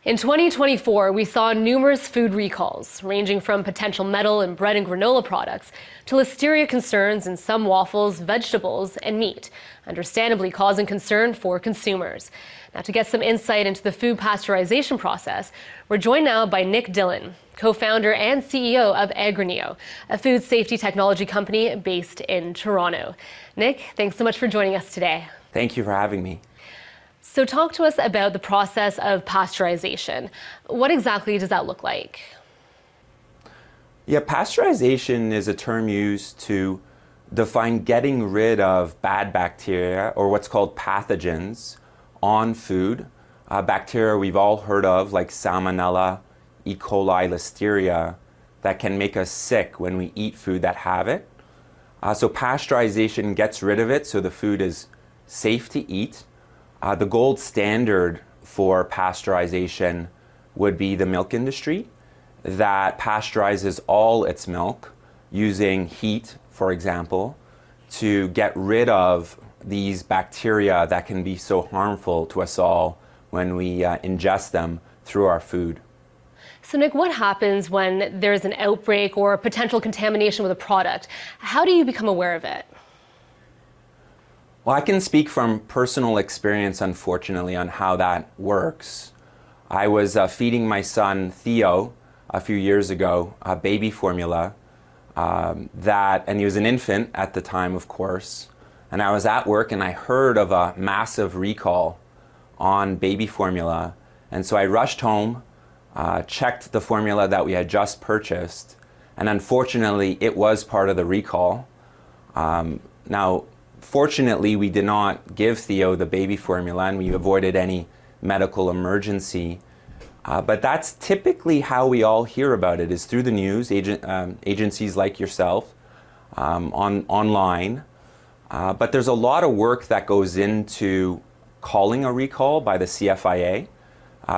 In 2024, we saw numerous food recalls, ranging from potential metal in bread and granola products to listeria concerns in some waffles, vegetables, and meat, understandably causing concern for consumers. Now, to get some insight into the food pasteurization process, we're joined now by Nick Dillon, co-founder and CEO of Agri-Neo, a food safety technology company based in Toronto. Nick, thanks so much for joining us today. Thank you for having me. So talk to us about the process of pasteurization. What exactly does that look like? Yeah, pasteurization is a term used to define getting rid of bad bacteria, or what's called pathogens, on food. Bacteria we've all heard of, like Salmonella, E. coli, Listeria, that can make us sick when we eat food that have it. So pasteurization gets rid of it so the food is safe to eat. The gold standard for pasteurization would be the milk industry that pasteurizes all its milk using heat, for example, to get rid of these bacteria that can be so harmful to us all when we ingest them through our food. So Nick, what happens when there's an outbreak or potential contamination with a product? How do you become aware of it? Well, I can speak from personal experience, unfortunately, on how that works. I was feeding my son, Theo, a few years ago, baby formula, and he was an infant at the time, of course. And I was at work and I heard of a massive recall on baby formula. And so I rushed home, checked the formula that we had just purchased, and unfortunately, it was part of the recall. Now, fortunately, we did not give Theo the baby formula and we avoided any medical emergency. But that's typically how we all hear about it, is through the news, agencies like yourself, online. But there's a lot of work that goes into calling a recall by the CFIA.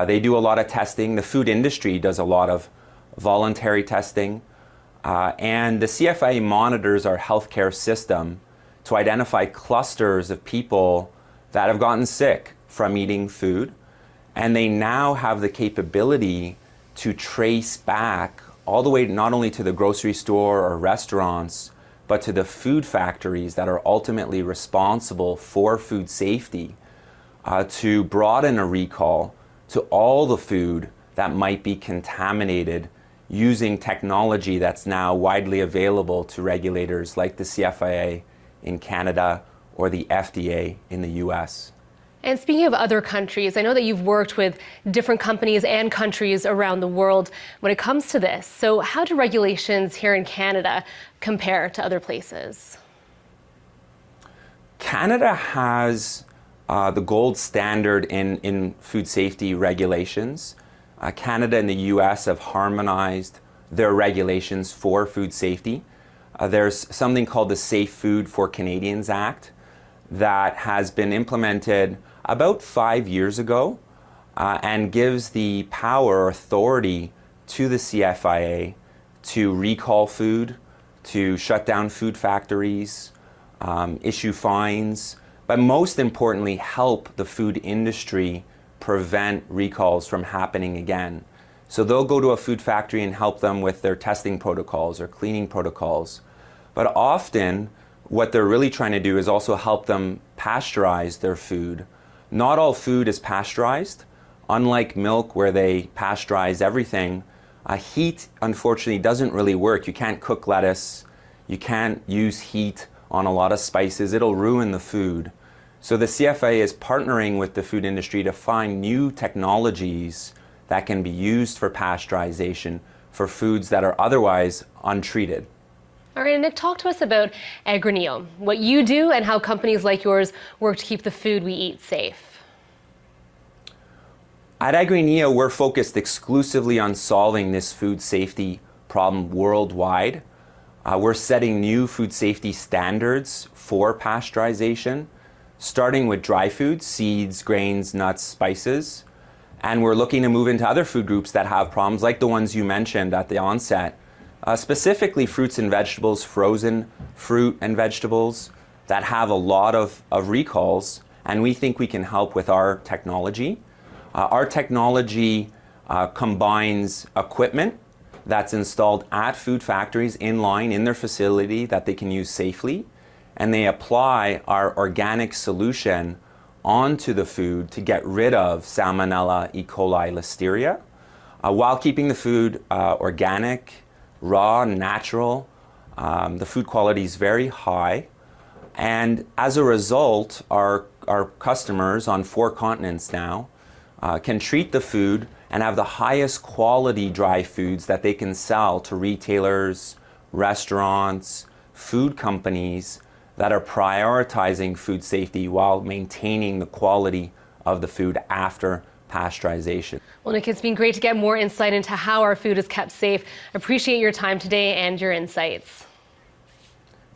They do a lot of testing. The food industry does a lot of voluntary testing. And the CFIA monitors our healthcare system to identify clusters of people that have gotten sick from eating food. And they now have the capability to trace back all the way not only to the grocery store or restaurants, but to the food factories that are ultimately responsible for food safety, to broaden a recall to all the food that might be contaminated using technology that's now widely available to regulators like the CFIA in Canada or the FDA in the US. And speaking of other countries, I know that you've worked with different companies and countries around the world when it comes to this. So how do regulations here in Canada compare to other places? Canada has the gold standard in food safety regulations. Canada and the US have harmonized their regulations for food safety. There's something called the Safe Food for Canadians Act that has been implemented about 5 years ago and gives the power or authority to the CFIA to recall food, to shut down food factories, issue fines, but most importantly, help the food industry prevent recalls from happening again. So they'll go to a food factory and help them with their testing protocols or cleaning protocols. But often, what they're really trying to do is also help them pasteurize their food. Not all food is pasteurized. Unlike milk, where they pasteurize everything, heat, unfortunately, doesn't really work. You can't cook lettuce. You can't use heat on a lot of spices. It'll ruin the food. So the CFIA is partnering with the food industry to find new technologies that can be used for pasteurization for foods that are otherwise untreated. All right, Nick, talk to us about Agri-Neo, what you do and how companies like yours work to keep the food we eat safe. At Agri-Neo, we're focused exclusively on solving this food safety problem worldwide. We're setting new food safety standards for pasteurization, starting with dry foods, seeds, grains, nuts, spices. And we're looking to move into other food groups that have problems like the ones you mentioned at the onset. Specifically fruits and vegetables, frozen fruit and vegetables that have a lot of recalls, and we think we can help with our technology. Our technology combines equipment that's installed at food factories in line in their facility that they can use safely, and they apply our organic solution onto the food to get rid of Salmonella, E. coli, Listeria, while keeping the food organic, raw, natural. The food quality is very high, and as a result, our customers on 4 continents now can treat the food and have the highest quality dry foods that they can sell to retailers, restaurants, food companies that are prioritizing food safety while maintaining the quality of the food after pasteurization. Well, Nick, it's been great to get more insight into how our food is kept safe. Appreciate your time today and your insights.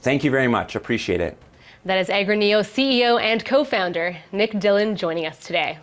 Thank you very much. Appreciate it. That is Agri-Neo CEO and co-founder Nick Dillon joining us today.